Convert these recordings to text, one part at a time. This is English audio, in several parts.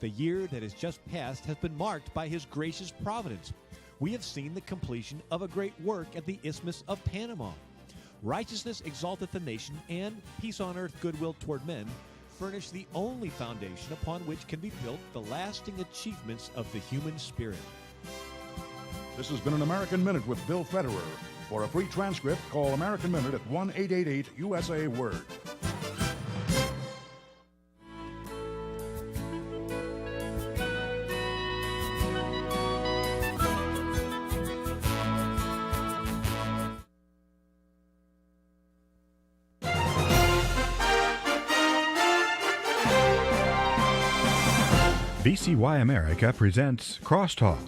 The year that has just passed has been marked by His gracious providence. We have seen the completion of a great work at the Isthmus of Panama. Righteousness exalteth the nation, and peace on earth, goodwill toward men, furnish the only foundation upon which can be built the lasting achievements of the human spirit. This has been an American Minute with Bill Federer. For a free transcript, call American Minute at 1-888-USA-WORD. VCY America presents Crosstalk,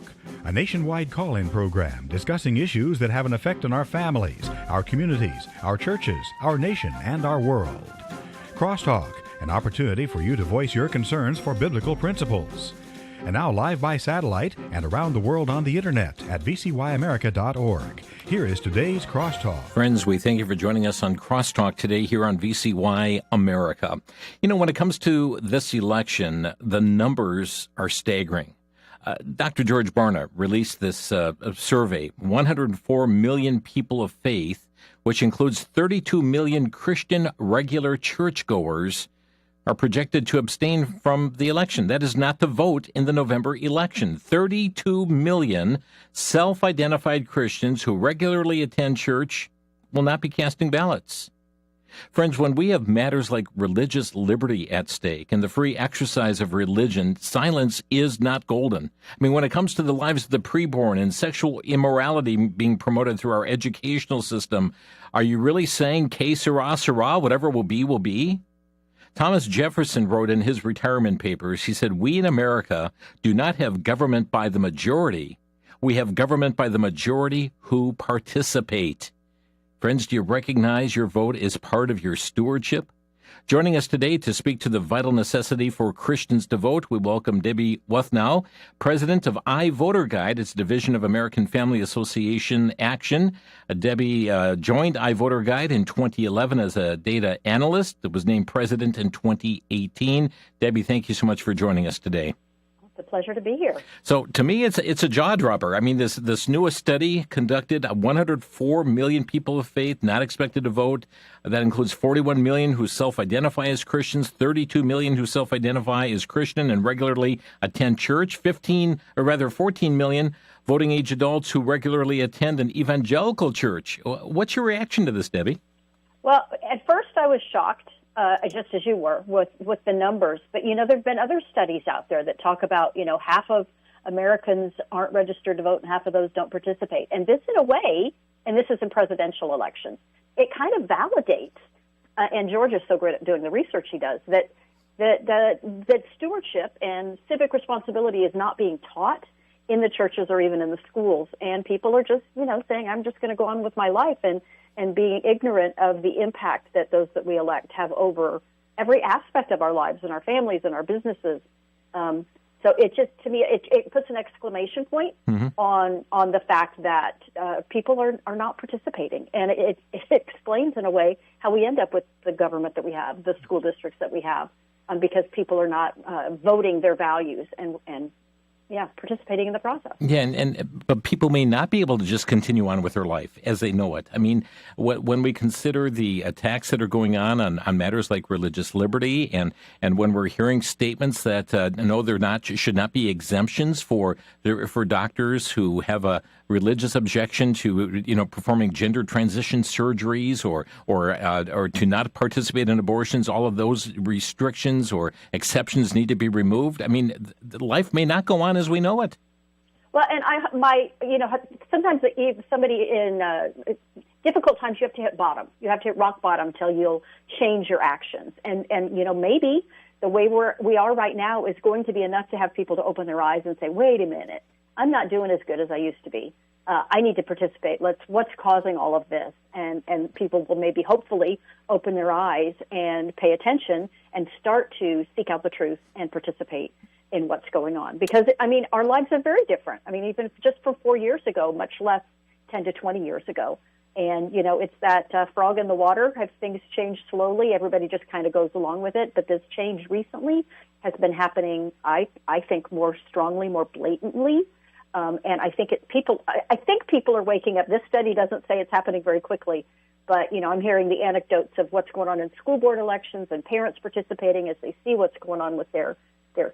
a nationwide call-in program discussing issues that have an effect on our families, our communities, our churches, our nation, and our world. Crosstalk, an opportunity for you to voice your concerns for biblical principles. And now live by satellite and around the world on the internet at VCYAmerica.org. Here is today's Crosstalk. Friends, we thank you for joining us on Crosstalk today here on VCY America. You know, when it comes to this election, the numbers are staggering. Dr. George Barna released this survey, 104 million people of faith, which includes 32 million Christian regular churchgoers, are projected to abstain from the election. That is not to vote in the November election. 32 million self-identified Christians who regularly attend church will not be casting ballots. Friends, when we have matters like religious liberty at stake and the free exercise of religion, silence is not golden. I mean, when it comes to the lives of the preborn and sexual immorality being promoted through our educational system, are you really saying, que sera, sera, whatever will be, will be? Thomas Jefferson wrote in his retirement papers, he said, "We in America do not have government by the majority. We have government by the majority who participate." Friends, do you recognize your vote is part of your stewardship? Joining us today to speak to the vital necessity for Christians to vote, we welcome Debbie Wuthnow, president of iVoter Guide. It's a division of American Family Association Action. Debbie joined iVoter Guide in 2011 as a data analyst. It was named president in 2018. Debbie, thank you so much for joining us today. It's a pleasure to be here. So to me, it's a jaw dropper. I mean, this newest study conducted 104 million people of faith not expected to vote. That includes 41 million who self-identify as Christians, 32 million who self-identify as Christian and regularly attend church, 14 million voting age adults who regularly attend an evangelical church. What's your reaction to this, Debbie? Well, at first I was shocked. Just as you were, with the numbers. But, you know, there have been other studies out there that talk about, you know, half of Americans aren't registered to vote and half of those don't participate. And this, in a way, and this is in presidential elections, it kind of validates, and George is so great at doing the research he does, that stewardship and civic responsibility is not being taught in the churches or even in the schools. And people are just, you know, saying, I'm just going to go on with my life and being ignorant of the impact that those that we elect have over every aspect of our lives and our families and our businesses. So it just, to me, it puts an exclamation point on the fact that people are not participating. And it explains, in a way, how we end up with the government that we have, the school districts that we have, because people are not voting their values and participating in the process. Yeah, but people may not be able to just continue on with their life as they know it. I mean, when we consider the attacks that are going on matters like religious liberty, and when we're hearing statements that no, should not be exemptions for doctors who have a religious objection to performing gender transition surgeries or to not participate in abortions, all of those restrictions or exceptions need to be removed. I mean, life may not go on as we know it. Well, and sometimes somebody in difficult times, you have to hit bottom. You have to hit rock bottom till you'll change your actions. And maybe the way we are right now is going to be enough to have people to open their eyes and say, wait a minute, I'm not doing as good as I used to be. I need to participate. What's causing all of this? And people will maybe hopefully open their eyes and pay attention and start to seek out the truth and participate in what's going on. Because, I mean, our lives are very different. I mean, even just from 4 years ago, much less 10 to 20 years ago. And, it's that frog in the water. Have things changed slowly? Everybody just kind of goes along with it. But this changed recently, has been happening, I think, more strongly, more blatantly. And I think I think people are waking up. This study doesn't say it's happening very quickly, but I'm hearing the anecdotes of what's going on in school board elections and parents participating as they see what's going on with their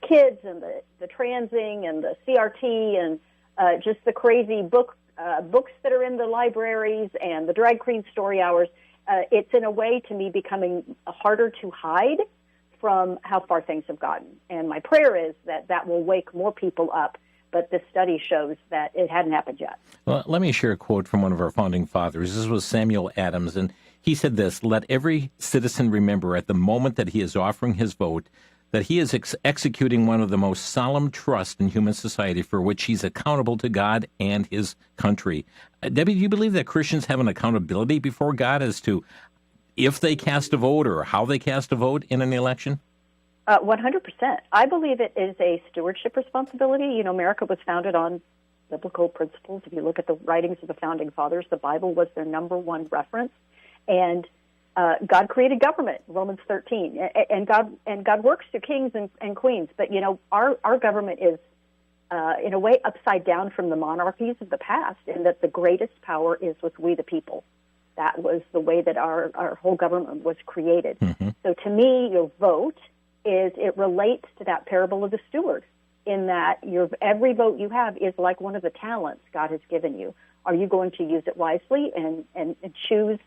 kids and the transing and the CRT and just the crazy books that are in the libraries and the drag queen story hours. It's in a way, to me, becoming harder to hide from how far things have gotten. And my prayer is that will wake more people up. But this study shows that it hadn't happened yet. Well, let me share a quote from one of our founding fathers. This was Samuel Adams, and he said this: "Let every citizen remember at the moment that he is offering his vote that he is executing one of the most solemn trusts in human society for which he's accountable to God and his country." Debbie, do you believe that Christians have an accountability before God as to if they cast a vote or how they cast a vote in an election? 100%. I believe it is a stewardship responsibility. America was founded on biblical principles. If you look at the writings of the founding fathers, the Bible was their number one reference. And God created government, Romans 13, and God works through kings and queens. But our government is in a way upside down from the monarchies of the past, in that the greatest power is with we the people. That was the way that our whole government was created. Mm-hmm. So to me, your vote it relates to that parable of the steward, in that every vote you have is like one of the talents God has given you. Are you going to use it wisely and choose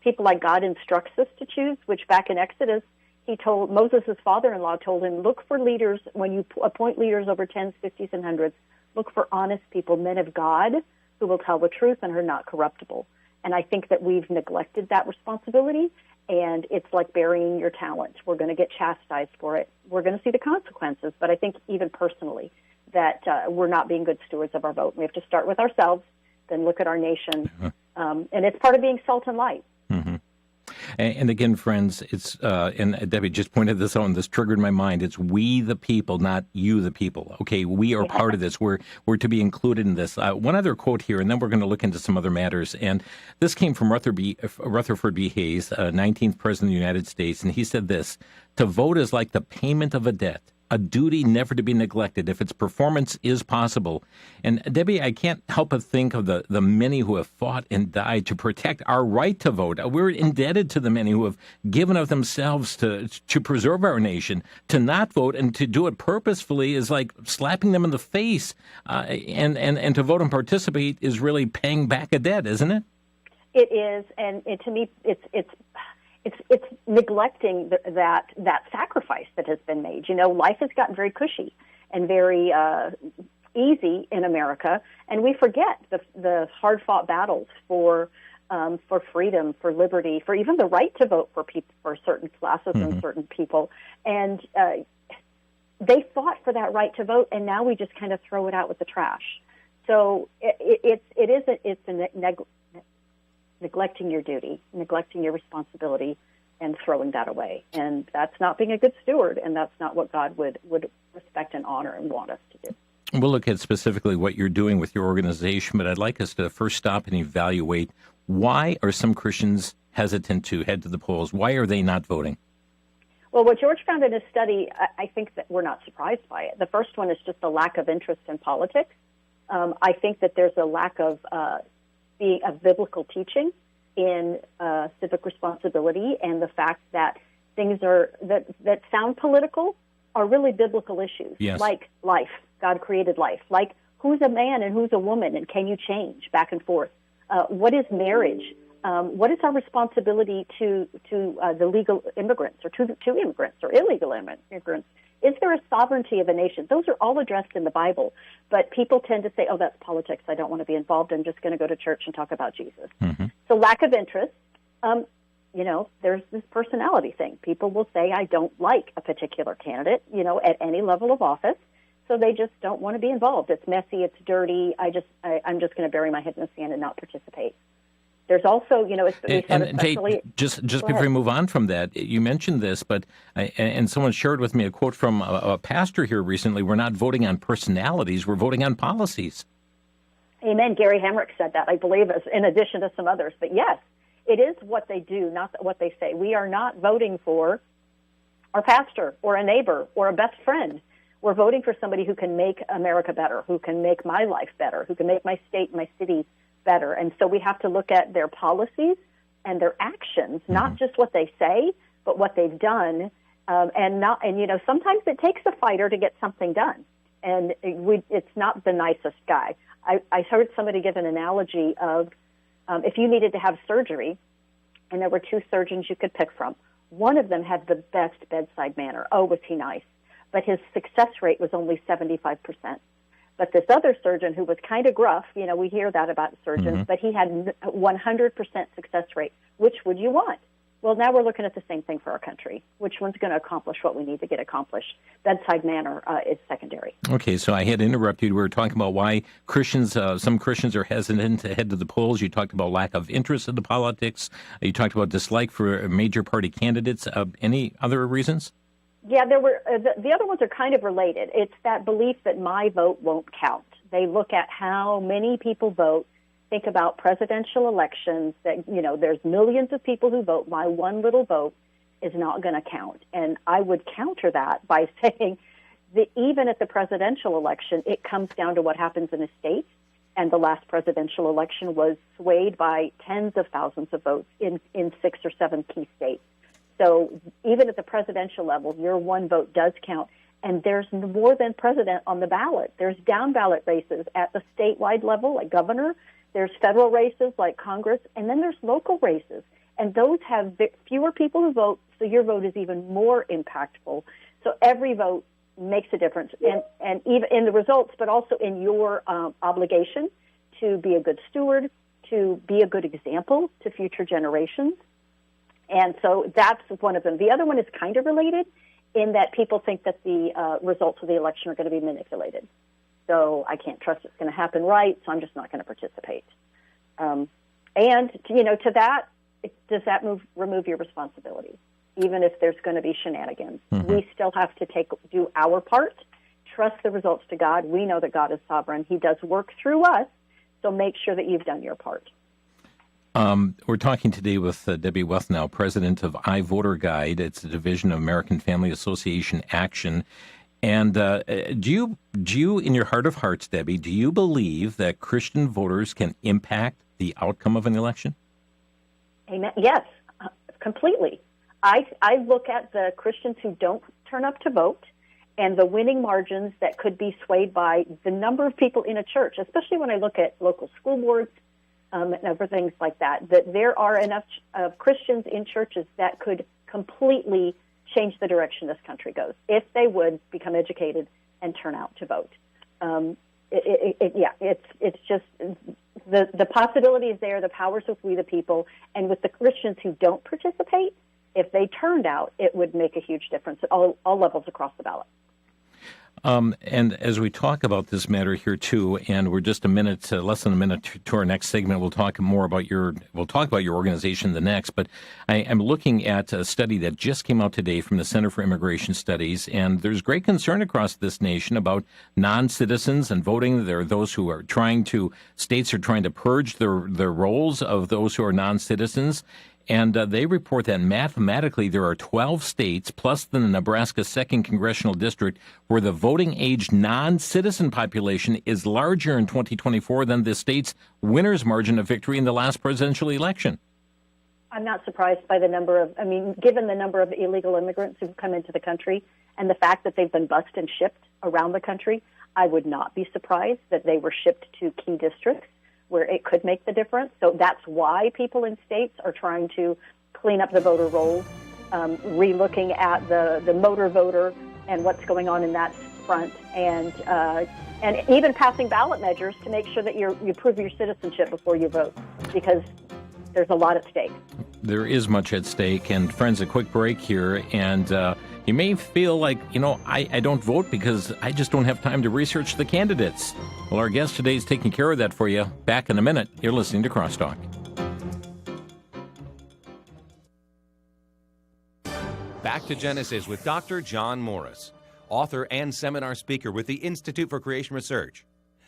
people like God instructs us to choose, which back in Exodus, he told Moses' father-in-law told him, look for leaders, when you appoint leaders over tens, 50s, and hundreds, look for honest people, men of God, who will tell the truth and are not corruptible. And I think that we've neglected that responsibility, and it's like burying your talent. We're going to get chastised for it. We're going to see the consequences, but I think even personally that we're not being good stewards of our vote. We have to start with ourselves, then look at our nation, and it's part of being salt and light. Mm-hmm. And again, friends, it's and Debbie just pointed this out, and this triggered my mind. It's we the people, not you the people. Okay, we are part of this. We're to be included in this. One other quote here, and then we're going to look into some other matters. And this came from Rutherford B. Hayes, 19th President of the United States, and he said this: "To vote is like the payment of a debt, a duty never to be neglected if its performance is possible." And Debbie, I can't help but think of the many who have fought and died to protect our right to vote. We're indebted to the many who have given of themselves to preserve our nation. To not vote and to do it purposefully is like slapping them in the face. And to vote and participate is really paying back a debt, isn't it? It is, and to me, it's neglecting that sacrifice that has been made. Life has gotten very cushy and very easy in America, and we forget the hard-fought battles for freedom, for liberty, for even the right to vote for certain classes and certain people. And they fought for that right to vote, and now we just kind of throw it out with the trash. So it's neglecting your duty, neglecting your responsibility, and throwing that away. And that's not being a good steward, and that's not what God would respect and honor and want us to do. We'll look at specifically what you're doing with your organization, but I'd like us to first stop and evaluate, why are some Christians hesitant to head to the polls? Why are they not voting? Well, what George found in his study, I think that we're not surprised by it. The first one is just a lack of interest in politics. I think that there's a lack of biblical teaching in civic responsibility, and the fact that things that sound political are really biblical issues, like life. God created life. Like, who's a man and who's a woman, and can you change back and forth? What is marriage? What is our responsibility to the legal immigrants, or to immigrants, or illegal immigrants? Is there a sovereignty of a nation? Those are all addressed in the Bible, but people tend to say, oh, that's politics. I don't want to be involved. I'm just going to go to church and talk about Jesus. Mm-hmm. So lack of interest. There's this personality thing. People will say, I don't like a particular candidate, at any level of office. So they just don't want to be involved. It's messy. It's dirty. I'm just going to bury my head in the sand and not participate. There's also, just before we move on from that, you mentioned this, but and someone shared with me a quote from a pastor here recently. We're not voting on personalities; we're voting on policies. Amen. Gary Hamrick said that, I believe, in addition to some others. But yes, it is what they do, not what they say. We are not voting for our pastor or a neighbor or a best friend. We're voting for somebody who can make America better, who can make my life better, who can make my state, my city better. And so we have to look at their policies and their actions, not just what they say, but what they've done. And sometimes it takes a fighter to get something done. And it's not the nicest guy. I heard somebody give an analogy of if you needed to have surgery, and there were two surgeons you could pick from. One of them had the best bedside manner. Oh, was he nice? But his success rate was only 75%. But this other surgeon who was kind of gruff, we hear that about surgeons, but he had 100% success rate. Which would you want? Well, now we're looking at the same thing for our country. Which one's going to accomplish what we need to get accomplished? Bedside manner is secondary. Okay, so I had interrupted. We were talking about why some Christians are hesitant to head to the polls. You talked about lack of interest in the politics. You talked about dislike for major party candidates. Any other reasons? Yeah, there were. The other ones are kind of related. It's that belief that my vote won't count. They look at how many people vote. Think about presidential elections that, there's millions of people who vote. My one little vote is not going to count. And I would counter that by saying that even at the presidential election, it comes down to what happens in a state. And the last presidential election was swayed by tens of thousands of votes in 6 or 7 key states. So even at the presidential level, your one vote does count. And there's more than president on the ballot. There's down ballot races at the statewide level, like governor. There's federal races like Congress, and then there's local races. And those have fewer people who vote, so your vote is even more impactful. So every vote makes a difference, and even in the results, but also in your obligation to be a good steward, to be a good example to future generations. And so that's one of them. The other one is kind of related in that people think that the results of the election are going to be manipulated. So I can't trust it's going to happen right, so I'm just not going to participate. To that, does that remove your responsibility? Even if there's going to be shenanigans, we still have to do our part, trust the results to God. We know that God is sovereign. He does work through us, so make sure that you've done your part. We're talking today with Debbie Wethnow, president of iVoter Guide. It's a division of American Family Association Action. And do you, in your heart of hearts, Debbie, do you believe that Christian voters can impact the outcome of an election? Amen. Yes, completely. I look at the Christians who don't turn up to vote and the winning margins that could be swayed by the number of people in a church, especially when I look at local school boards and other things like that, that there are enough Christians in churches that could completely change the direction this country goes if they would become educated and turn out to vote. It's just the possibility is there. The power's with we the people, and with the Christians who don't participate, if they turned out, it would make a huge difference at all levels across the ballot. And as we talk about this matter here too, and we're just less than a minute to our next segment, we'll talk about your organization the next. But I am looking at a study that just came out today from the Center for Immigration Studies, and there's great concern across this nation about non-citizens and voting. There are those who are states are trying to purge the rolls of those who are non-citizens. And they report that mathematically there are 12 states, plus the Nebraska 2nd Congressional District, where the voting-age non-citizen population is larger in 2024 than the state's winner's margin of victory in the last presidential election. I'm not surprised by given the number of illegal immigrants who've come into the country and the fact that they've been bused and shipped around the country, I would not be surprised that they were shipped to key districts where it could make the difference. So that's why people in states are trying to clean up the voter rolls, re-looking at the motor voter and what's going on in that front, and even passing ballot measures to make sure that you prove your citizenship before you vote, because there's a lot at stake. There is much at stake. And friends, a quick break here, and you may feel like, I don't vote because I just don't have time to research the candidates. Well, our guest today is taking care of that for you. Back in a minute. You're listening to Crosstalk. Back to Genesis with Dr. John Morris, author and seminar speaker with the Institute for Creation Research.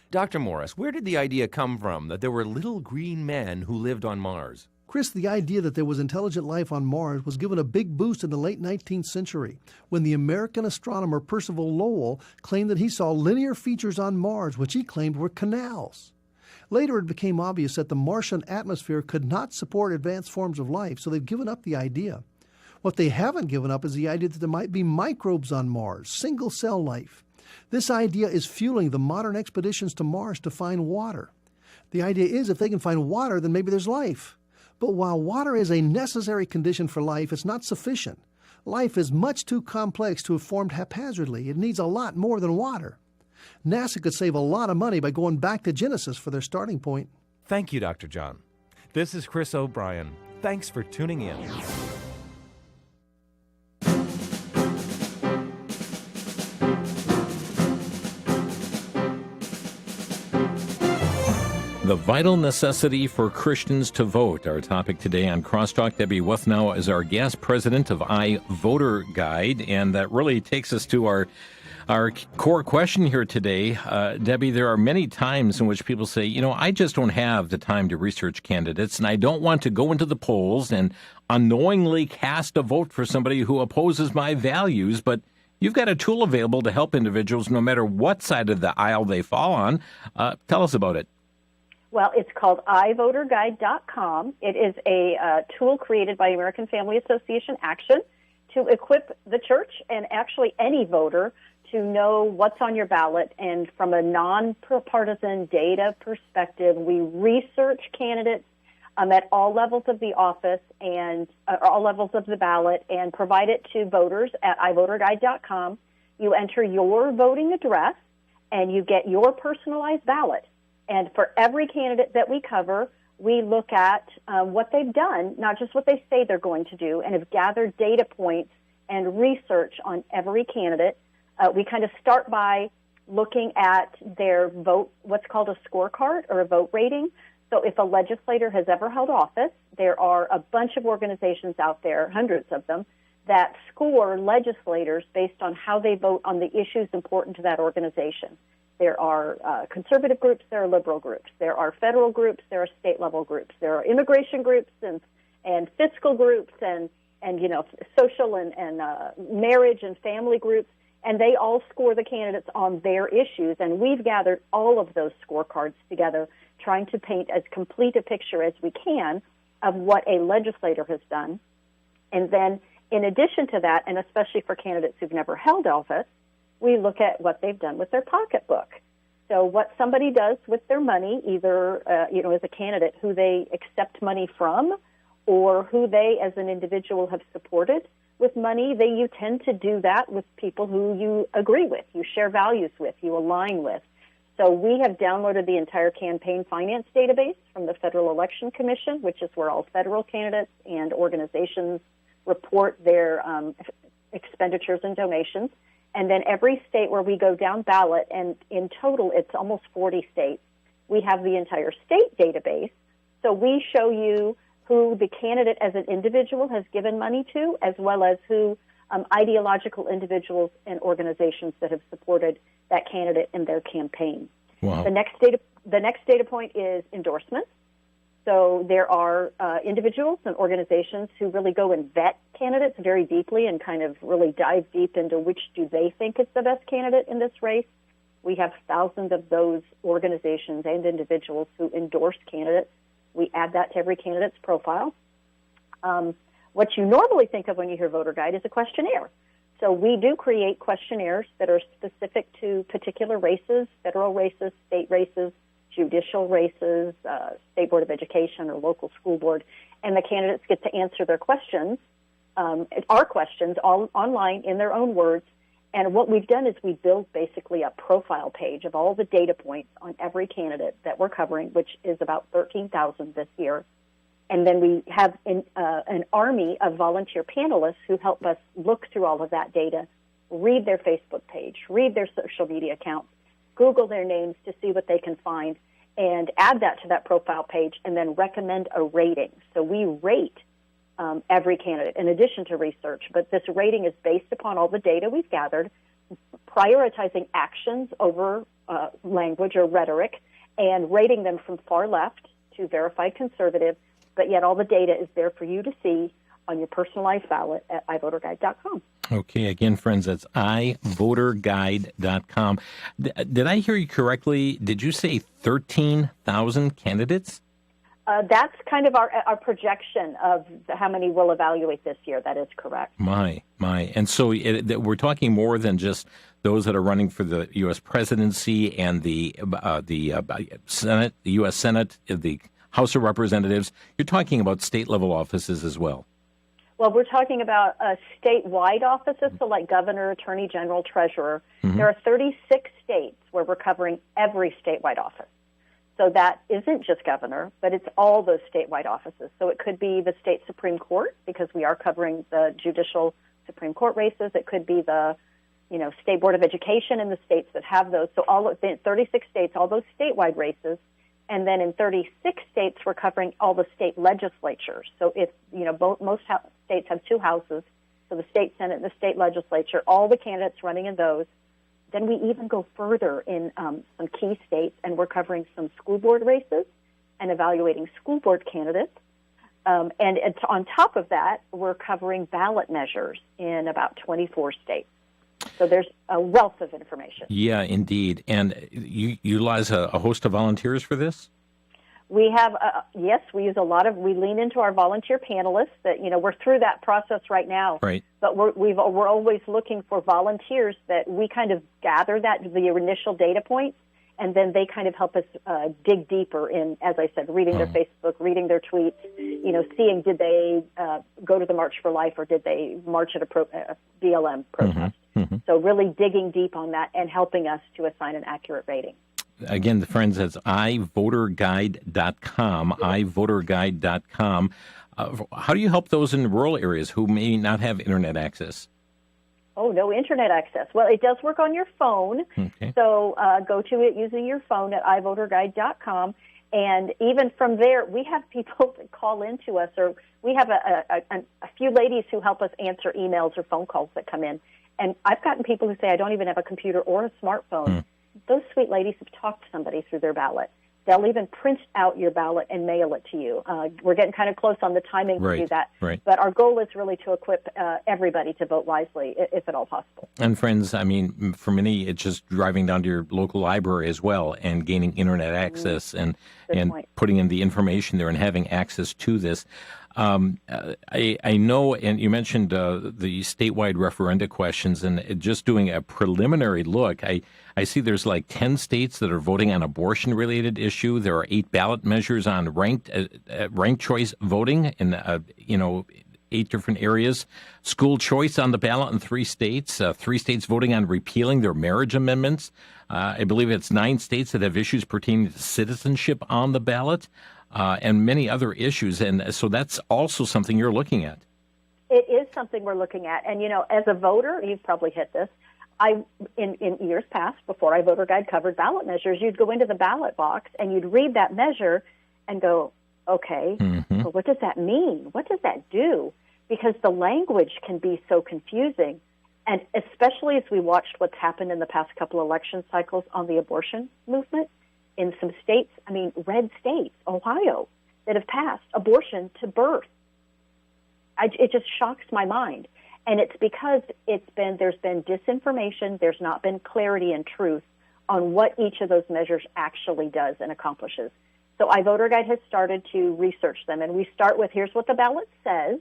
Dr. Morris, where did the idea come from that there were little green men who lived on Mars? Chris, the idea that there was intelligent life on Mars was given a big boost in the late 19th century when the American astronomer Percival Lowell claimed that he saw linear features on Mars, which he claimed were canals. Later, it became obvious that the Martian atmosphere could not support advanced forms of life, so they've given up the idea. What they haven't given up is the idea that there might be microbes on Mars, single-cell life. This idea is fueling the modern expeditions to Mars to find water. The idea is if they can find water, then maybe there's life. But while water is a necessary condition for life, it's not sufficient. Life is much too complex to have formed haphazardly. It needs a lot more than water. NASA could save a lot of money by going back to Genesis for their starting point. Thank you, Dr. John. This is Chris O'Brien. Thanks for tuning in. The vital necessity for Christians to vote. Our topic today on Crosstalk. Debbie Wuthnow is our guest, president of iVoter Guide, and that really takes us to our core question here today. Debbie, there are many times in which people say, I just don't have the time to research candidates, and I don't want to go into the polls and unknowingly cast a vote for somebody who opposes my values, but you've got a tool available to help individuals no matter what side of the aisle they fall on. Tell us about it. Well, it's called iVoterGuide.com. It is a tool created by American Family Association Action to equip the church and actually any voter to know what's on your ballot. And from a non-partisan data perspective, we research candidates at all levels of the office and all levels of the ballot and provide it to voters at iVoterGuide.com. You enter your voting address and you get your personalized ballot. And for every candidate that we cover, we look at what they've done, not just what they say they're going to do, and have gathered data points and research on every candidate. We kind of start by looking at their vote, what's called a scorecard or a vote rating. So if a legislator has ever held office, there are a bunch of organizations out there, hundreds of them, that score legislators based on how they vote on the issues important to that organization. There are conservative groups, there are liberal groups, there are federal groups, there are state-level groups, there are immigration groups and fiscal groups and social and marriage and family groups, and they all score the candidates on their issues. And we've gathered all of those scorecards together, trying to paint as complete a picture as we can of what a legislator has done. And then in addition to that, and especially for candidates who've never held office, we look at what they've done with their pocketbook. So what somebody does with their money, either, as a candidate, who they accept money from or who they as an individual have supported with money, you tend to do that with people who you agree with, you share values with, you align with. So we have downloaded the entire campaign finance database from the Federal Election Commission, which is where all federal candidates and organizations report their expenditures and donations. And then every state where we go down ballot, and in total it's almost 40 states, we have the entire state database. So we show you who the candidate as an individual has given money to, as well as who ideological individuals and organizations that have supported that candidate in their campaign. Wow. The next data point is endorsements. So there are individuals and organizations who really go and vet candidates very deeply and kind of really dive deep into which do they think is the best candidate in this race. We have thousands of those organizations and individuals who endorse candidates. We add that to every candidate's profile. What you normally think of when you hear voter guide is a questionnaire. So we do create questionnaires that are specific to particular races, federal races, state races, judicial races, state board of education or local school board, and the candidates get to answer their questions, our questions, all online in their own words. And what we've done is we build basically a profile page of all the data points on every candidate that we're covering, which is about 13,000 this year. And then we have an army of volunteer panelists who help us look through all of that data, read their Facebook page, read their social media accounts, Google their names to see what they can find, and add that to that profile page, and then recommend a rating. So we rate every candidate in addition to research, but this rating is based upon all the data we've gathered, prioritizing actions over language or rhetoric, and rating them from far left to verified conservative, but yet all the data is there for you to see on your personalized ballot at iVoterGuide.com. Okay, again, friends, that's iVoterGuide.com. Did I hear you correctly? Did you say 13,000 candidates? That's kind of our projection of how many we'll evaluate this year. That is correct. My. And so we're talking more than just those that are running for the U.S. presidency and the Senate, the U.S. Senate, the House of Representatives. You're talking about state-level offices as well. Well, we're talking about statewide offices, so like governor, attorney general, treasurer. Mm-hmm. There are 36 states where we're covering every statewide office. So that isn't just governor, but it's all those statewide offices. So it could be the state Supreme Court, because we are covering the judicial Supreme Court races. It could be the, State Board of Education in the states that have those. So all of the 36 states, all those statewide races. And then in 36 states, we're covering all the state legislatures. So if, most states have two houses, so the state Senate and the state legislature, all the candidates running in those. Then we even go further in some key states, and we're covering some school board races and evaluating school board candidates. And it's on top of that, we're covering ballot measures in about 24 states. So there's a wealth of information. Yeah, indeed. And you utilize a host of volunteers for this? We have, yes, we lean into our volunteer panelists that, we're through that process right now. Right. But we're always looking for volunteers that we kind of gather the initial data points, and then they kind of help us dig deeper in, as I said, reading their Facebook, reading their tweets, seeing did they go to the March for Life or did they march at a BLM protest. Mm-hmm. Mm-hmm. So really digging deep on that and helping us to assign an accurate rating. Again, the friends, that's iVoterGuide.com, iVoterGuide.com. How do you help those in rural areas who may not have Internet access? Oh, no internet access. Well, it does work on your phone. Okay. So go to it using your phone at iVoterGuide.com. And even from there, we have people that call into us, or we have a few ladies who help us answer emails or phone calls that come in. And I've gotten people who say, I don't even have a computer or a smartphone. Those sweet ladies have talked to somebody through their ballot. They'll even print out your ballot and mail it to you. We're getting kind of close on the timing to do that. Right. But our goal is really to equip everybody to vote wisely, if at all possible. And friends, I mean, for many, it's just driving down to your local library as well and gaining Internet access and putting in the information there and having access to this. I know, and you mentioned the statewide referenda questions, and just doing a preliminary look, I see there's like 10 states that are voting on abortion-related issue. There are 8 ballot measures on ranked choice voting in 8 different areas. School choice on the ballot in 3 states. 3 states voting on repealing their marriage amendments. I believe it's 9 states that have issues pertaining to citizenship on the ballot. And many other issues. And so that's also something you're looking at. It is something we're looking at. And, as a voter, you've probably hit this. In years past, before iVoterGuide covered ballot measures, you'd go into the ballot box and you'd read that measure and go, okay, well, what does that mean? What does that do? Because the language can be so confusing. And especially as we watched what's happened in the past couple election cycles on the abortion movement, in some states, red states, Ohio, that have passed abortion to birth. It just shocks my mind. And it's because there's been disinformation, there's not been clarity and truth on what each of those measures actually does and accomplishes. So iVoterGuide has started to research them, and we start with here's what the ballot says,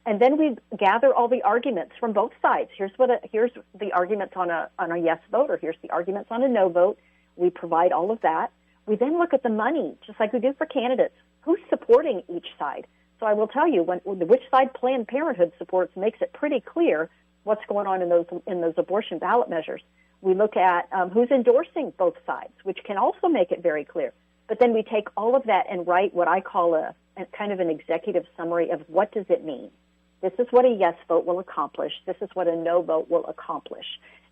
and then we gather all the arguments from both sides. Here's the arguments on a yes vote, or here's the arguments on a no vote. We provide all of that. We then look at the money, just like we do for candidates. Who's supporting each side? So I will tell you, which side Planned Parenthood supports makes it pretty clear what's going on in those abortion ballot measures. We look at who's endorsing both sides, which can also make it very clear. But then we take all of that and write what I call a kind of an executive summary of what does it mean. This is what a yes vote will accomplish. This is what a no vote will accomplish.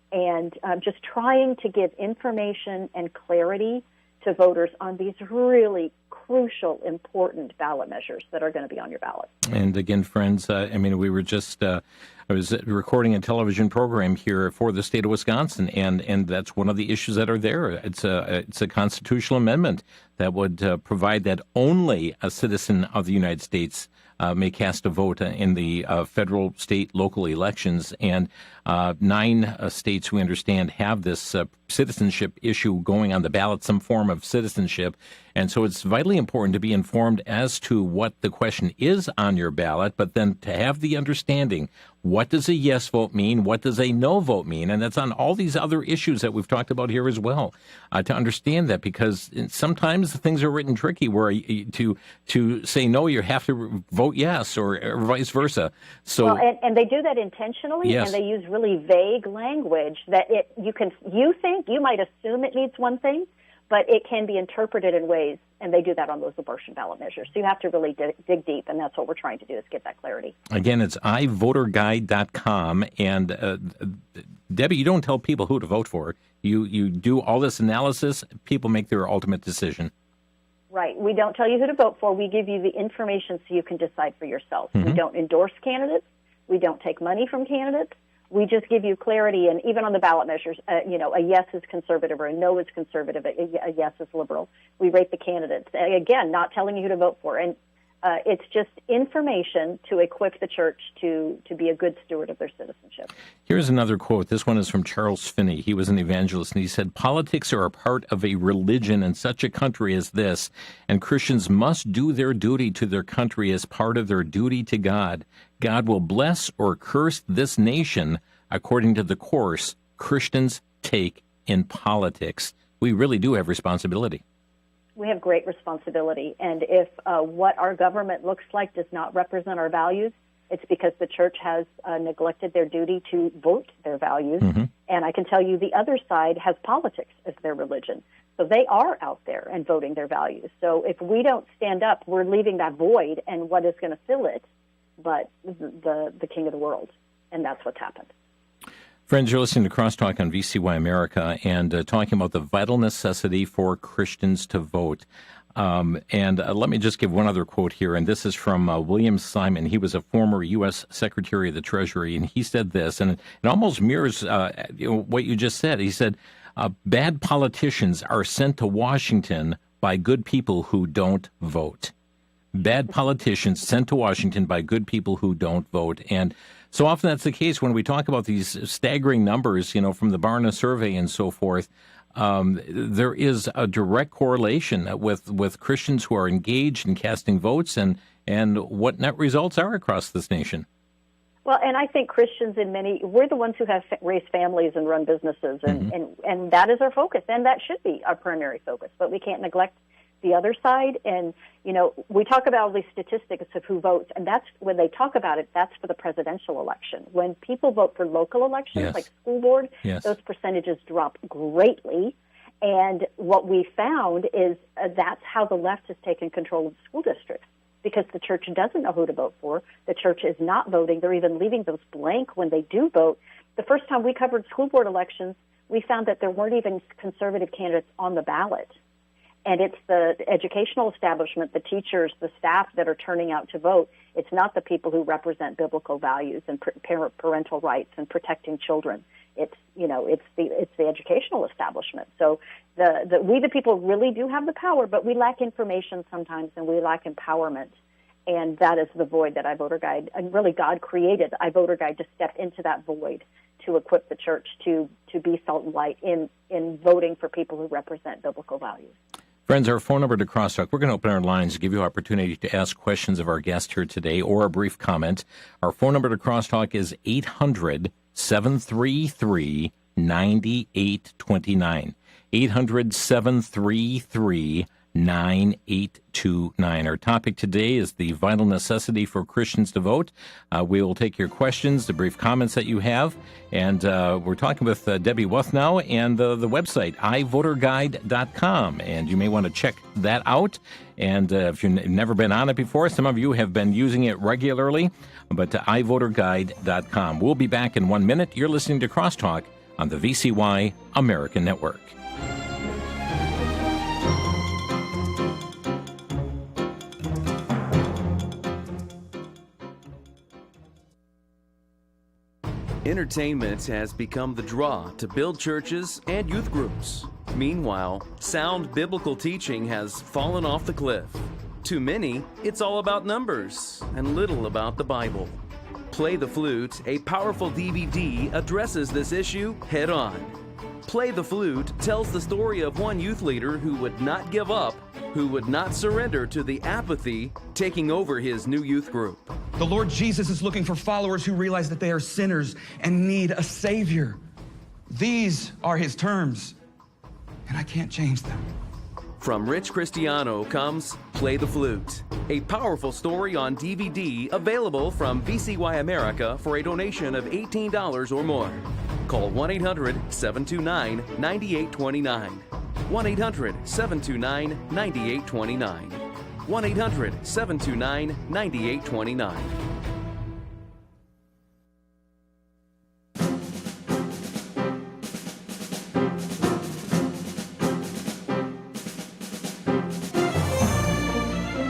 And just trying to give information and clarity to voters on these really crucial, important ballot measures that are going to be on your ballot. And again, friends, we were just, I was recording a television program here for the state of Wisconsin, and that's one of the issues that are there. It's a constitutional amendment that would provide that only a citizen of the United States may cast a vote in the federal, state, local elections. And 9 states, we understand, have this citizenship issue going on the ballot, some form of citizenship. And so it's vitally important to be informed as to what the question is on your ballot, but then to have the understanding, what does a yes vote mean? What does a no vote mean? And that's on all these other issues that we've talked about here as well, to understand that, because sometimes things are written tricky where to say no, you have to vote yes, or vice versa. So, and they do that intentionally, yes. And they use really vague language that you might assume it means one thing, but it can be interpreted in ways, and they do that on those abortion ballot measures. So you have to really dig deep, and that's what we're trying to do, is get that clarity. Again, it's ivoterguide.com, and Debbie, you don't tell people who to vote for. You do all this analysis. People make their ultimate decision. Right. We don't tell you who to vote for. We give you the information so you can decide for yourself. Mm-hmm. We don't endorse candidates. We don't take money from candidates. We just give you clarity, and even on the ballot measures, a yes is conservative or a no is conservative, a yes is liberal. We rate the candidates. Again, not telling you who to vote for. And it's just information to equip the church to be a good steward of their citizenship. Here's another quote. This one is from Charles Finney. He was an evangelist, and he said, "Politics are a part of a religion in such a country as this, and Christians must do their duty to their country as part of their duty to God. God will bless or curse this nation according to the course Christians take in politics." We really do have responsibility. We have great responsibility, and if what our government looks like does not represent our values, it's because the church has neglected their duty to vote their values. Mm-hmm. And I can tell you the other side has politics as their religion. So they are out there and voting their values. So if we don't stand up, we're leaving that void, and what is going to fill it but the king of the world. And that's what's happened. Friends, you're listening to Crosstalk on VCY America, and talking about the vital necessity for Christians to vote. And let me just give one other quote here, and this is from William Simon. He was a former U.S. Secretary of the Treasury, and he said this, and it almost mirrors what you just said. He said, bad politicians are sent to Washington by good people who don't vote. Bad politicians sent to Washington by good people who don't vote. And so often that's the case when we talk about these staggering numbers, from the Barna survey and so forth. There is a direct correlation with Christians who are engaged in casting votes and what net results are across this nation. Well, and I think Christians we're the ones who have raised families and run businesses, and that is our focus, and that should be our primary focus. But we can't neglect the other side. And, we talk about all these statistics of who votes, and that's when they talk about it, that's for the presidential election. When people vote for local elections, yes. like school board, yes. those percentages drop greatly. And what we found is that's how the left has taken control of the school districts, because the church doesn't know who to vote for. The church is not voting. They're even leaving those blank when they do vote. The first time we covered school board elections, we found that there weren't even conservative candidates on the ballot. And it's the educational establishment, the teachers, the staff that are turning out to vote. It's not the people who represent biblical values and parental rights and protecting children. It's the educational establishment. So we the people really do have the power, but we lack information sometimes, and we lack empowerment. And that is the void that iVoter Guide, and really God created iVoter Guide to step into that void, to equip the church to be salt and light in voting for people who represent biblical values. Friends, our phone number to Crosstalk, we're going to open our lines to give you opportunity to ask questions of our guest here today or a brief comment. Our phone number to Crosstalk is 800-733-9829. 800-733-9829. Our topic today is the vital necessity for Christians to vote. We will take your questions, the brief comments that you have, and we're talking with Debbie Wuthnow and the website, ivoterguide.com, and you may want to check that out. And if you've never been on it before, some of you have been using it regularly, but to ivoterguide.com. We'll be back in 1 minute. You're listening to Crosstalk on the VCY American Network. Entertainment has become the draw to build churches and youth groups. Meanwhile, sound biblical teaching has fallen off the cliff. To many, it's all about numbers and little about the Bible. Play the Flute, a powerful DVD, addresses this issue head on. Play the Flute tells the story of one youth leader who would not give up, who would not surrender to the apathy taking over his new youth group. The Lord Jesus is looking for followers who realize that they are sinners and need a Savior. These are His terms, and I can't change them. From Rich Cristiano comes Play the Flute, a powerful story on DVD available from VCY America for a donation of $18 or more. Call 1-800-729-9829. 1-800-729-9829. 1-800-729-9829.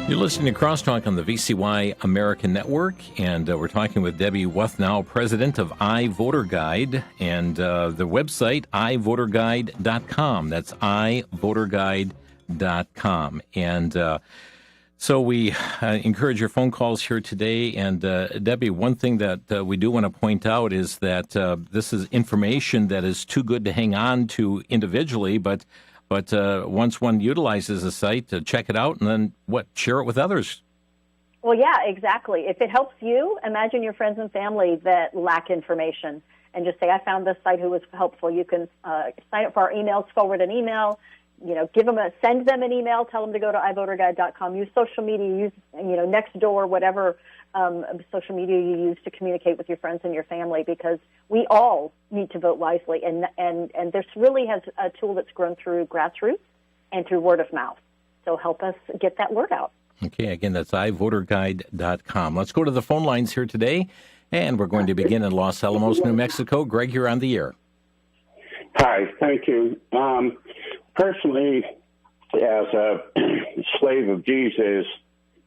You're listening to Crosstalk on the VCY America Network, and we're talking with Debbie Wuthnow, president of iVoterGuide, and the website, iVoterGuide.com. That's iVoterGuide.com. And so we encourage your phone calls here today. And Debbie, one thing that we do want to point out is that this is information that is too good to hang on to individually, but once one utilizes a site, check it out, and then share it with others. Well, yeah, exactly. If it helps you, imagine your friends and family that lack information, and just say, "I found this site who was helpful." You can sign up for our emails, forward an email, send them an email, tell them to go to iVoterGuide.com. Use social media, use Nextdoor, whatever social media you use to communicate with your friends and your family, because we all need to vote wisely. And this really has a tool that's grown through grassroots and through word of mouth. So help us get that word out. Okay, again, that's iVoterGuide.com. Let's go to the phone lines here today, and we're going to begin in Los Alamos, New Mexico. Greg, you're on the air. Hi, thank you. Personally, as a slave of Jesus,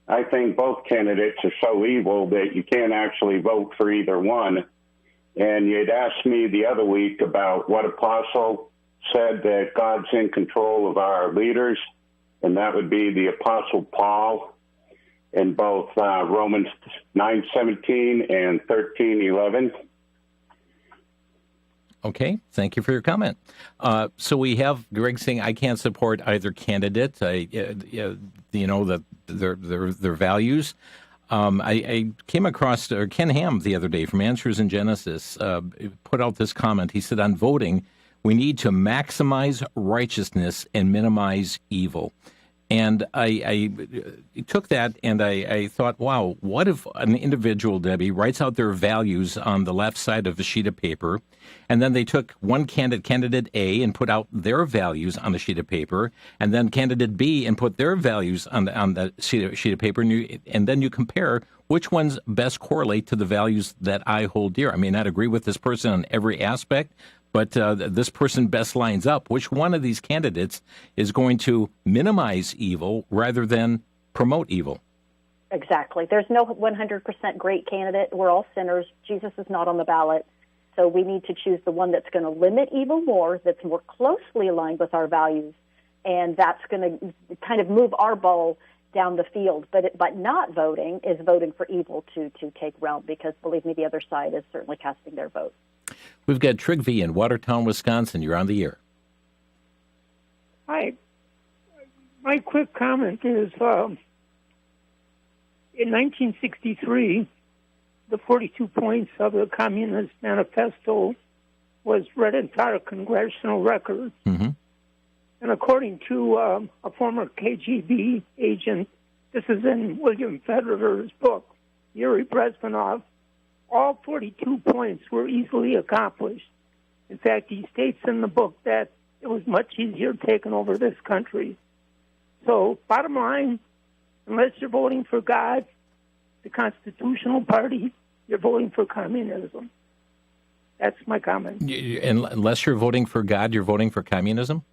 I think both candidates are so evil that you can't actually vote for either one. And you'd asked me the other week about what apostle said that God's in control of our leaders, and that would be the Apostle Paul in both Romans 9:17 and 13:11. Okay, thank you for your comment. So we have Greg saying, I can't support either candidate. Their values. I came across Ken Ham the other day from Answers in Genesis, put out this comment. He said, on voting, we need to maximize righteousness and minimize evil. And I took that and I thought, wow, what if an individual, Debbie, writes out their values on the left side of a sheet of paper, and then they took one candidate A, and put out their values on a sheet of paper, and then candidate B and put their values on the sheet of paper, and then you compare which ones best correlate to the values that I hold dear. I may not agree with this person on every aspect, but this person best lines up. Which one of these candidates is going to minimize evil rather than promote evil? Exactly. There's no 100% great candidate. We're all sinners. Jesus is not on the ballot. So we need to choose the one that's going to limit evil more, that's more closely aligned with our values, and that's going to kind of move our ball down the field. But not voting is voting for evil to take realm, because, believe me, the other side is certainly casting their vote. We've got Trigvi in Watertown, Wisconsin. You're on the air. Hi. My quick comment is, in 1963, the 42 points of the Communist Manifesto was read into our congressional record. Mm-hmm. And according to a former KGB agent, this is in William Federer's book, Yuri Brezhnev, all 42 points were easily accomplished. In fact, he states in the book that it was much easier taking over this country. So, bottom line, unless you're voting for God, the Constitutional Party, you're voting for communism. That's my comment. Unless you're voting for God, you're voting for communism?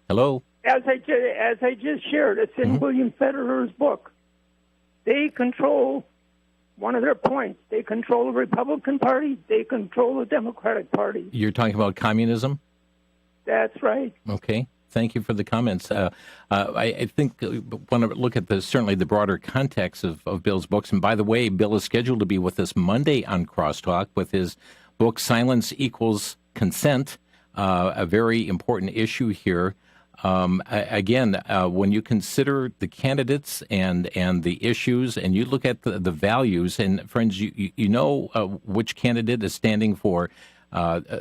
Hello? As I just shared, it's in William Federer's book. They control one of their points. They control the Republican Party. They control the Democratic Party. You're talking about communism? That's right. Okay. Thank you for the comments. I think when I look at certainly the broader context of Bill's books, and by the way, Bill is scheduled to be with us Monday on Crosstalk with his book, Silence Equals Consent, a very important issue here. Again, when you consider the candidates and the issues, and you look at the values, and friends, you know which candidate is standing for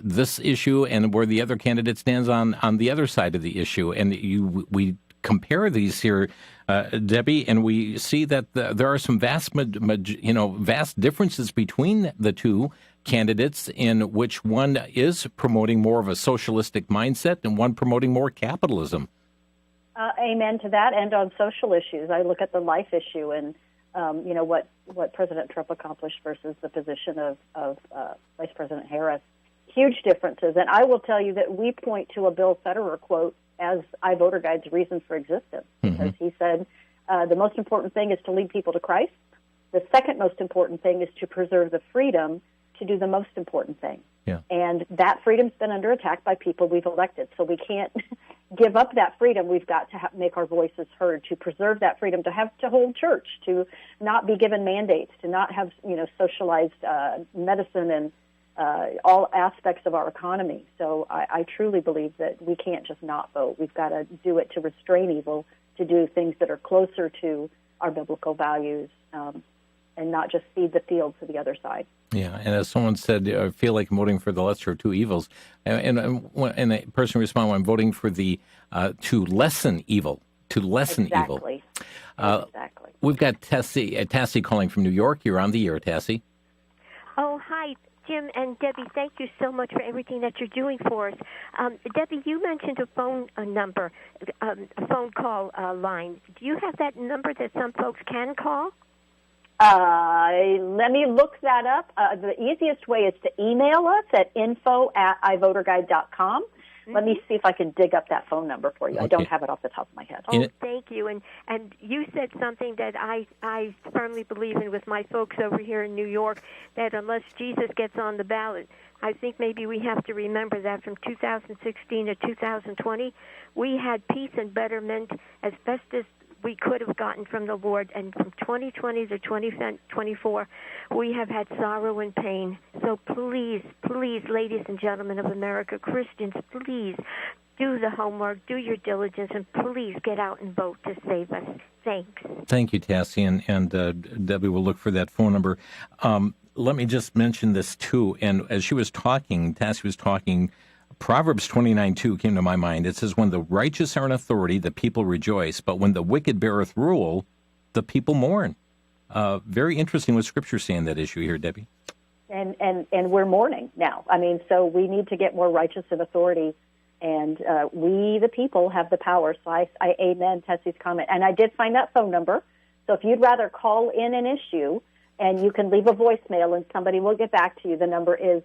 this issue and where the other candidate stands on the other side of the issue. And we compare these here, Debbie, and we see that there are some vast differences between the two candidates, in which one is promoting more of a socialistic mindset and one promoting more capitalism. Amen to that. And on social issues, I look at the life issue and what President Trump accomplished versus the position of Vice President Harris. Huge differences. And I will tell you that we point to a Bill Federer quote as iVoter Guide's reason for existence, because he said the most important thing is to lead people to Christ. The second most important thing is to preserve the freedom to do the most important thing. Yeah. And that freedom's been under attack by people we've elected. So we can't give up that freedom. We've got to make our voices heard, to preserve that freedom, to hold church, to not be given mandates, to not have socialized medicine and all aspects of our economy. So I truly believe that we can't just not vote. We've got to do it to restrain evil, to do things that are closer to our biblical values, and not just feed the field to the other side. Yeah, and as someone said, I feel like I'm voting for the lesser of two evils. And a person responded, well, I'm voting for the to lessen evil, Exactly. Exactly. We've got Tassie calling from New York. You're on the air, Tassie. Oh, hi, Jim and Debbie. Thank you so much for everything that you're doing for us. Debbie, you mentioned a phone number, a phone call line. Do you have that number that some folks can call? Let me look that up. The easiest way is to email us at info@ivoterguide.com. Let me see if I can dig up that phone number for you. Okay. I don't have it off the top of my head. Oh, thank you. And you said something that I firmly believe in with my folks over here in New York, that unless Jesus gets on the ballot, I think maybe we have to remember that from 2016 to 2020, we had peace and betterment as best as we could have gotten from the Lord, and from 2020 to 2024, we have had sorrow and pain. So please, please, ladies and gentlemen of America, Christians, please do the homework, do your diligence, and please get out and vote to save us. Thanks. Thank you, Tassie, and Debbie will look for that phone number. Let me just mention this, too, and as she was talking, Tassie was talking, Proverbs 29:2 came to my mind. It says, when the righteous are in authority, the people rejoice, but when the wicked beareth rule, the people mourn. Very interesting what Scripture's saying that issue here, Debbie. And we're mourning now. I mean, so we need to get more righteous in authority, and we, the people, have the power. So I amen Tessie's comment. And I did find that phone number. So if you'd rather call in an issue, and you can leave a voicemail, and somebody will get back to you. The number is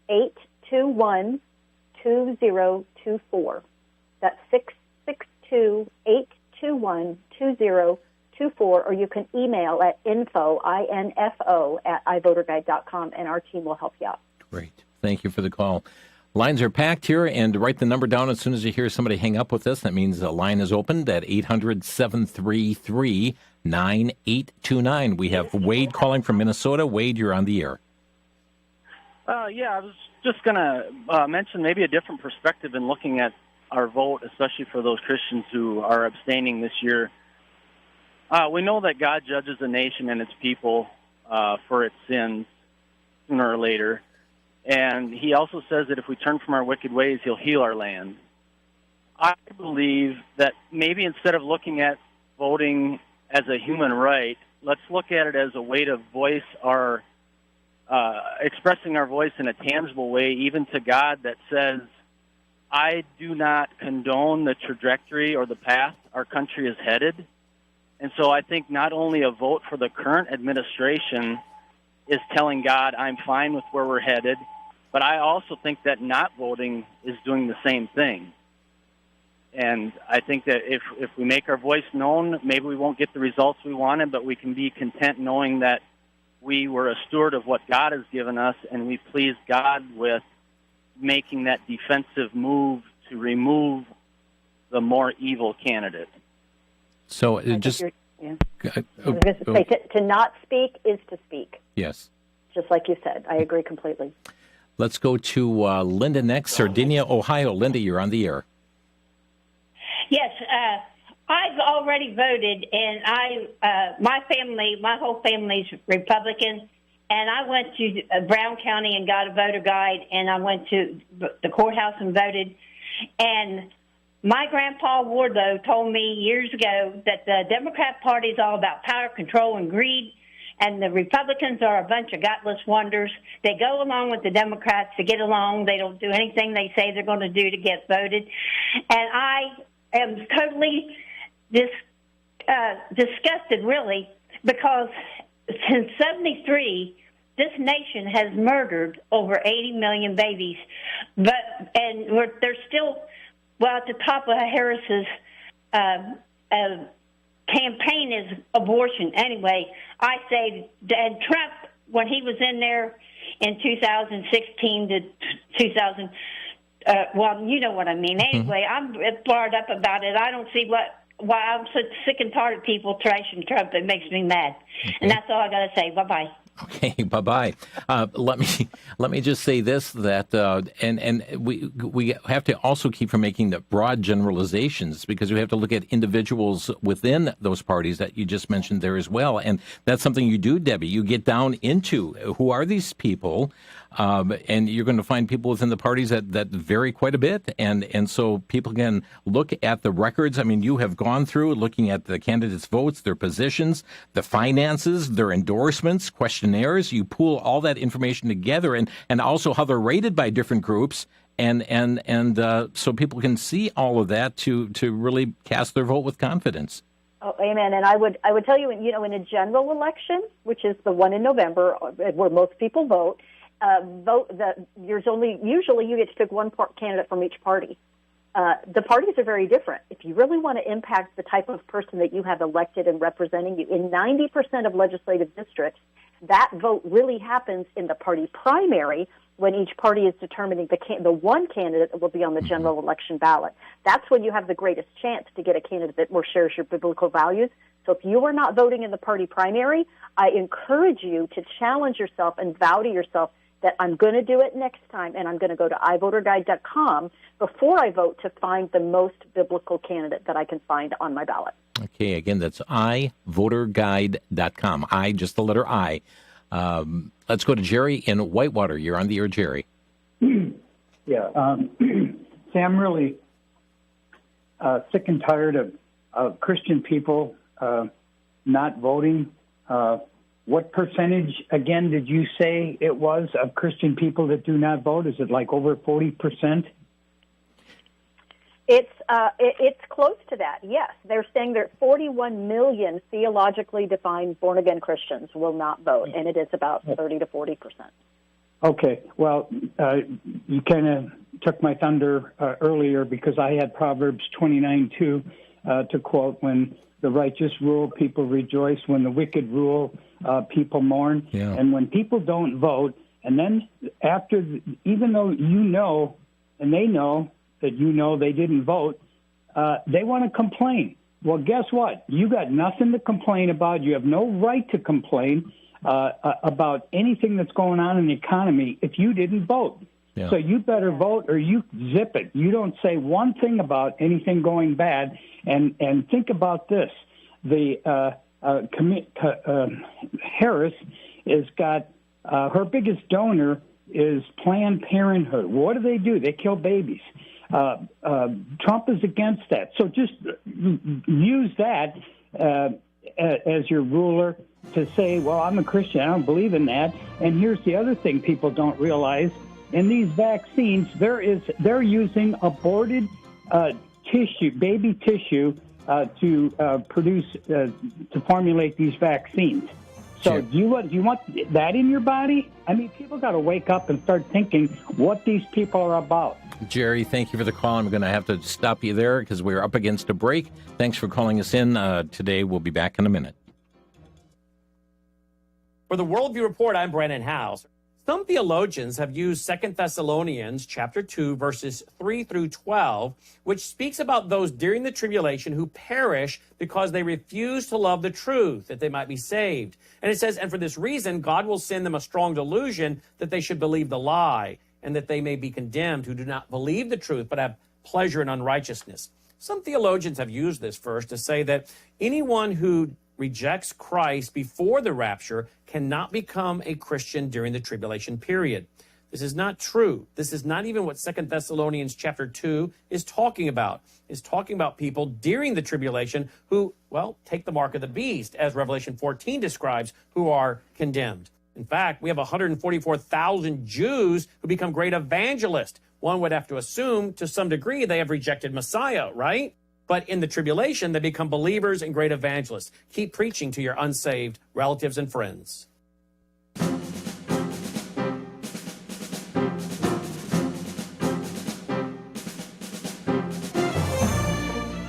662-821-2024. That's 662-821-2024, or you can email at info@ivoterguide.com, and our team will help you out. Great. Thank you for the call. Lines are packed here, and write the number down as soon as you hear somebody hang up with us. That means the line is opened at 800-733-9829. We have Wade calling from Minnesota. Wade, you're on the air. Yeah, I was just going to mention maybe a different perspective in looking at our vote, especially for those Christians who are abstaining this year. We know that God judges a nation and its people for its sins sooner or later. And he also says that if we turn from our wicked ways, he'll heal our land. I believe that maybe instead of looking at voting as a human right, let's look at it as a way to voice our expressing our voice in a tangible way, even to God, that says, I do not condone the trajectory or the path our country is headed. And so I think not only a vote for the current administration is telling God I'm fine with where we're headed, but I also think that not voting is doing the same thing. And I think that if we make our voice known, maybe we won't get the results we wanted, but we can be content knowing that we were a steward of what God has given us, and we pleased God with making that defensive move to remove the more evil candidate. So I was going to say, to not speak is to speak. Yes. Just like you said. I agree completely. Let's go to Linda next, Sardinia, Ohio. Linda, you're on the air. Yes, I've already voted, and my whole family's Republican, and I went to Brown County and got a voter guide, and I went to the courthouse and voted. And my grandpa Wardlow told me years ago that the Democrat Party is all about power, control, and greed, and the Republicans are a bunch of gutless wonders. They go along with the Democrats to get along. They don't do anything they say they're going to do to get voted. And I am totally disgusted, really, because since 1973, this nation has murdered over 80 million babies. They're still, at the top of Harris's campaign is abortion. Anyway, I say, and Trump, when he was in there in 2016 to 2000, you know what I mean. Anyway, I'm fired up about it. I don't see why I'm so sick and tired of people trashing Trump. It makes me mad. Okay. And that's all I got to say. Bye-bye. Okay, bye-bye. Let me just say this, that and we have to also keep from making the broad generalizations, because we have to look at individuals within those parties that you just mentioned there as well. And that's something you do, Debbie. You get down into who are these people, and you're going to find people within the parties that vary quite a bit. And so people can look at the records. I mean, you have gone through looking at the candidates' votes, their positions, the finances, their endorsements, questionnaires. You pool all that information together, and also how they're rated by different groups, and so people can see all of that to really cast their vote with confidence. Oh, amen. And I would tell you, in a general election, which is the one in November, where most people vote, usually you get to pick one candidate from each party. The parties are very different. If you really want to impact the type of person that you have elected and representing you, in 90% of legislative districts, that vote really happens in the party primary, when each party is determining the one candidate that will be on the general election ballot. That's when you have the greatest chance to get a candidate that more shares your biblical values. So if you are not voting in the party primary, I encourage you to challenge yourself and vow to yourself that I'm going to do it next time, and I'm going to go to iVoterGuide.com before I vote to find the most biblical candidate that I can find on my ballot. Okay, again, that's iVoterGuide.com. I, just the letter I. Let's go to Jerry in Whitewater. You're on the air, Jerry. Yeah. See, I'm really sick and tired of Christian people not voting. What percentage, again, did you say it was of Christian people that do not vote? Is it like over 40%? It's close to that, yes. They're saying that 41 million theologically defined born-again Christians will not vote, and it is about 30 to 40%. Okay. Well, you kind of took my thunder earlier, because I had Proverbs 29:2 to quote, when the righteous rule, people rejoice. When the wicked rule, people mourn. Yeah. And when people don't vote, and then after, even though you know, and they know that they didn't vote, they want to complain. Well, guess what? You got nothing to complain about. You have no right to complain about anything that's going on in the economy if you didn't vote. Yeah. So you better vote, or you zip it. You don't say one thing about anything going bad. And think about this: the Harris has got her biggest donor is Planned Parenthood. What do? They kill babies. Trump is against that. So just use that as your ruler to say, well, I'm a Christian, I don't believe in that. And here's the other thing people don't realize. In these vaccines, they're using aborted tissue, baby tissue, to produce, to formulate these vaccines. So sure. do you want that in your body? I mean, people got to wake up and start thinking what these people are about. Jerry, thank you for the call. I'm going to have to stop you there because we're up against a break. Thanks for calling us in today. We'll be back in a minute. For the Worldview Report, I'm Brandon House. Some theologians have used 2 Thessalonians chapter 2, verses 3 through 12, which speaks about those during the tribulation who perish because they refuse to love the truth, that they might be saved. And it says, and for this reason, God will send them a strong delusion that they should believe the lie, and that they may be condemned who do not believe the truth, but have pleasure in unrighteousness. Some theologians have used this verse to say that anyone who rejects Christ before the rapture cannot become a Christian during the tribulation period. This is not true. This is not even what 2 Thessalonians chapter 2 is talking about. It's talking about people during the tribulation who, well, take the mark of the beast, as Revelation 14 describes, who are condemned. In fact, we have 144,000 Jews who become great evangelists. One would have to assume to some degree they have rejected Messiah, right? But in the tribulation, they become believers and great evangelists. Keep preaching to your unsaved relatives and friends.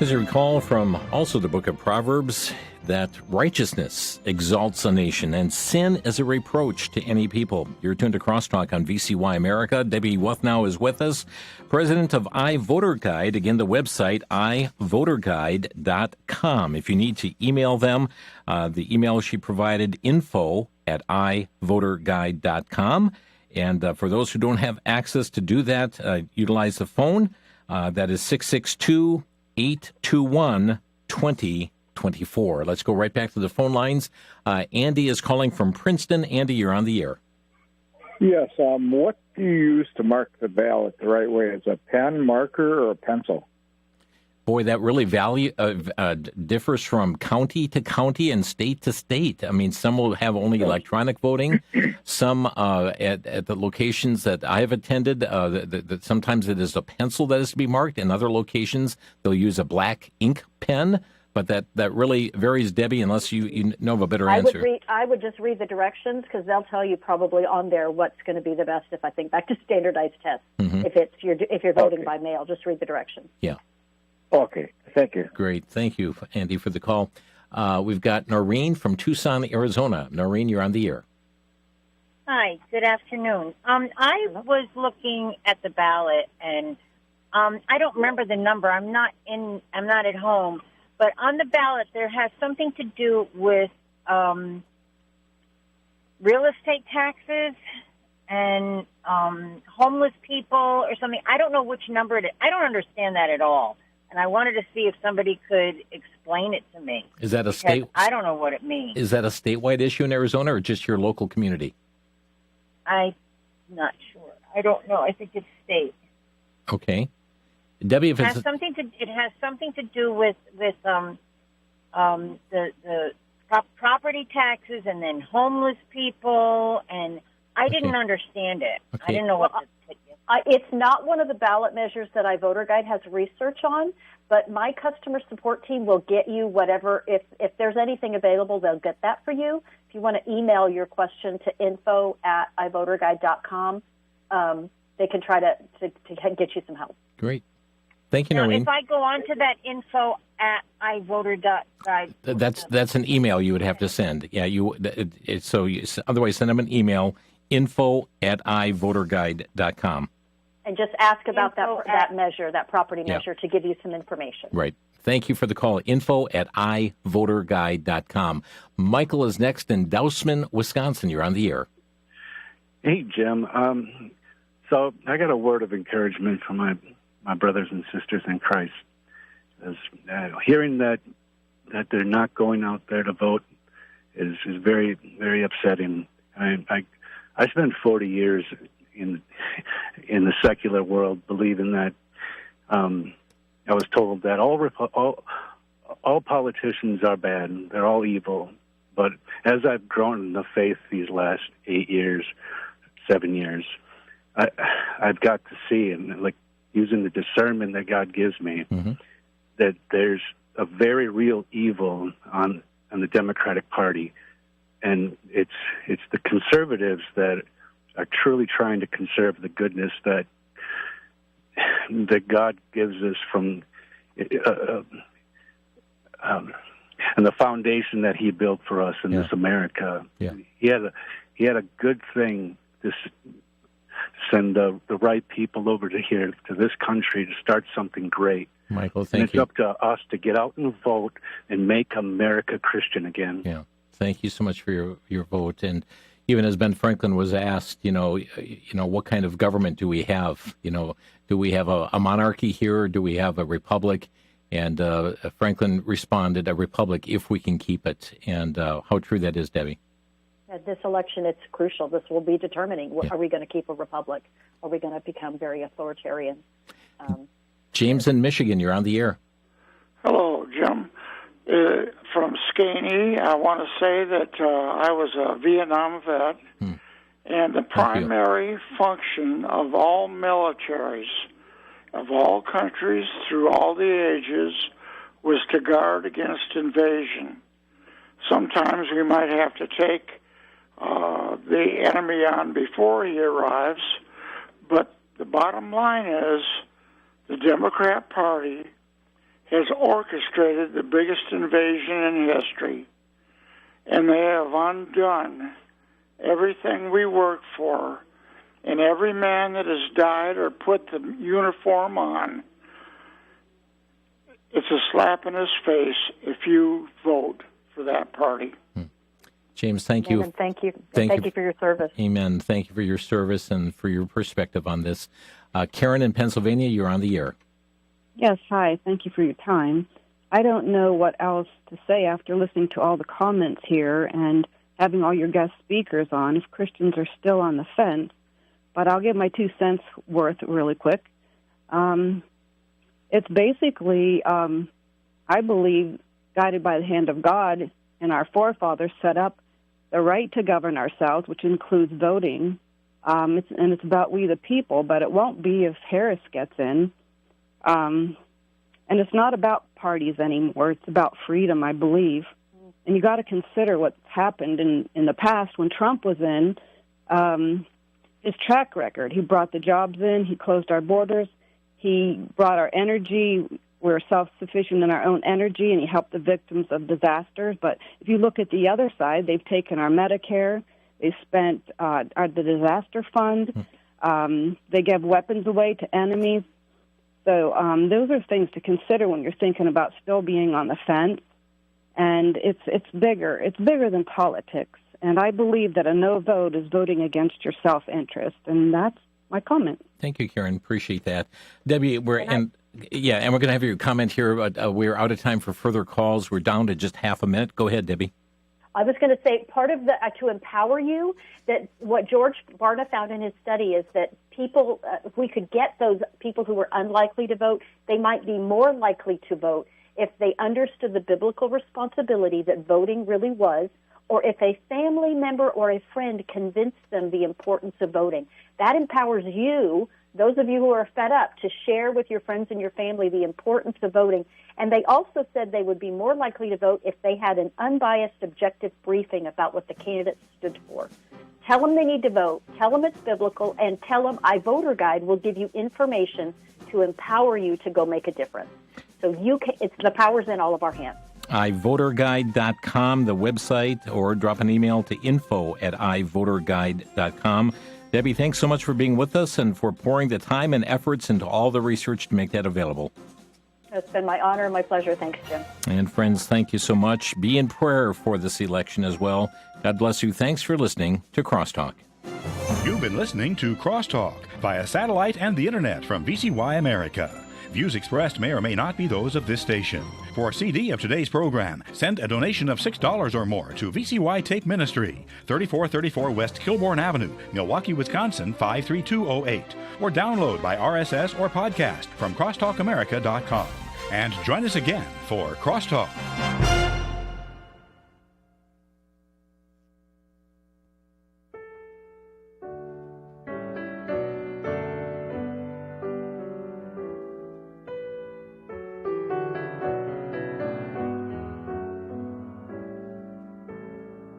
As you recall from also the book of Proverbs, that righteousness exalts a nation and sin is a reproach to any people. You're tuned to Crosstalk on VCY America. Debbie Wuthnow is with us, president of iVoterGuide. Again, the website, iVoterGuide.com. If you need to email them, the email she provided, info@iVoterGuide.com. And for those who don't have access to do that, utilize the phone. That is 662-821-2024. Let's go right back to the phone lines. Andy is calling from Princeton. Andy, you're on the air. Yes. What do you use to mark the ballot the right way? Is it a pen, marker, or a pencil? Boy, that really differs from county to county and state to state. I mean, some will have only electronic voting. Some at the locations that I have attended, that sometimes it is a pencil that is to be marked. In other locations, they'll use a black ink pen. But that really varies, Debbie, unless you know of a better answer. I would just read the directions because they'll tell you probably on there what's going to be the best. If I think back to standardized tests, if you're voting by mail, just read the directions. Yeah. Okay. Thank you. Great. Thank you, Andy, for the call. We've got Noreen from Tucson, Arizona. Noreen, you're on the air. Hi. Good afternoon. I was looking at the ballot, and I don't remember the number. I'm not at home. But on the ballot, there has something to do with real estate taxes and homeless people or something. I don't know which number it is. I don't understand that at all. And I wanted to see if somebody could explain it to me. Is that a state? I don't know what it means. Is that a statewide issue in Arizona or just your local community? I'm not sure. I don't know. I think it's state. Okay. Debbie, if it has something to do with the property taxes and then homeless people, and I didn't understand it. Okay. I didn't know what to put. It's not one of the ballot measures that iVoterGuide has research on, but my customer support team will get you whatever. If there's anything available, they'll get that for you. If you want to email your question to info@iVoterGuide.com, they can try to get you some help. Great. Thank you, now, Noreen. if I go on to that info@iVoter.guide, that's an email you would have to send. Yeah, otherwise send them an email, info@iVoterGuide.com. And just ask about that measure, that property measure, to give you some information. Right. Thank you for the call. Info@iVoterGuide.com. Michael is next in Dousman, Wisconsin. You're on the air. Hey, Jim. So I got a word of encouragement from my brothers and sisters in Christ. Hearing that they're not going out there to vote is very, very upsetting. I spent 40 years in the secular world believing that I was told that all politicians are bad, they're all evil. But as I've grown in the faith these last 7 years, I've got to see, and like using the discernment that God gives me, that there's a very real evil on the Democratic Party, and it's the conservatives that are truly trying to conserve the goodness that that God gives us from and the foundation that He built for us in this America. Yeah. He had a good thing to send the right people over to here to this country to start something great. Michael, and thank it's you. up to us to get out and vote and make America Christian again. Yeah. Thank you so much for your vote. And even as Ben Franklin was asked, what kind of government do we have? Do we have a monarchy here, or do we have a republic? And Franklin responded, a republic if we can keep it. And how true that is, Debbie. At this election, it's crucial. This will be determining. Are we going to keep a republic? Are we going to become very authoritarian? James in Michigan, you're on the air. Hello, Jim. From Skaney, I want to say that I was a Vietnam vet, and the primary function of all militaries, of all countries through all the ages, was to guard against invasion. Sometimes we might have to take the enemy on before he arrives, but the bottom line is the Democrat Party has orchestrated the biggest invasion in history, and they have undone everything we worked for, and every man that has died or put the uniform on, it's a slap in his face if you vote for that party. James, thank you. Amen. Thank you. Thank you for your service. Amen. Thank you for your service and for your perspective on this. Karen in Pennsylvania, you're on the air. Yes, hi. Thank you for your time. I don't know what else to say after listening to all the comments here and having all your guest speakers on, if Christians are still on the fence. But I'll give my 2 cents worth really quick. It's basically, I believe, guided by the hand of God, and our forefathers set up the right to govern ourselves, which includes voting. It's about we the people, but it won't be if Harris gets in. And it's not about parties anymore. It's about freedom, I believe. And you got to consider what's happened in the past when Trump was in, his track record. He brought the jobs in. He closed our borders. He brought our energy. We're self-sufficient in our own energy, and he helped the victims of disasters. But if you look at the other side, they've taken our Medicare. They spent the disaster fund. They gave weapons away to enemies. So those are things to consider when you're thinking about still being on the fence. And it's bigger. It's bigger than politics. And I believe that a no vote is voting against your self-interest. And that's my comment. Thank you, Karen. Appreciate that. Debbie, we're going to have your comment here. But we're out of time for further calls. We're down to just half a minute. Go ahead, Debbie. I was going to say part of to empower you, that what George Barna found in his study is that people, if we could get those people who were unlikely to vote, they might be more likely to vote if they understood the biblical responsibility that voting really was, or if a family member or a friend convinced them the importance of voting. That empowers you, those of you who are fed up, to share with your friends and your family the importance of voting. And they also said they would be more likely to vote if they had an unbiased, objective briefing about what the candidates stood for. Tell them they need to vote, tell them it's biblical, and tell them iVoter Guide will give you information to empower you to go make a difference. So the power's in all of our hands. iVoterGuide.com, the website, or drop an email to info@iVoterGuide.com. Debbie, thanks so much for being with us and for pouring the time and efforts into all the research to make that available. It's been my honor and my pleasure. Thanks, Jim. And friends, thank you so much. Be in prayer for this election as well. God bless you. Thanks for listening to Crosstalk. You've been listening to Crosstalk via satellite and the internet from VCY America. Views expressed may or may not be those of this station. For a CD of today's program, send a donation of $6 or more to VCY Tape Ministry, 3434 West Kilbourne Avenue, Milwaukee, Wisconsin, 53208, or download by RSS or podcast from crosstalkamerica.com. And join us again for Crosstalk.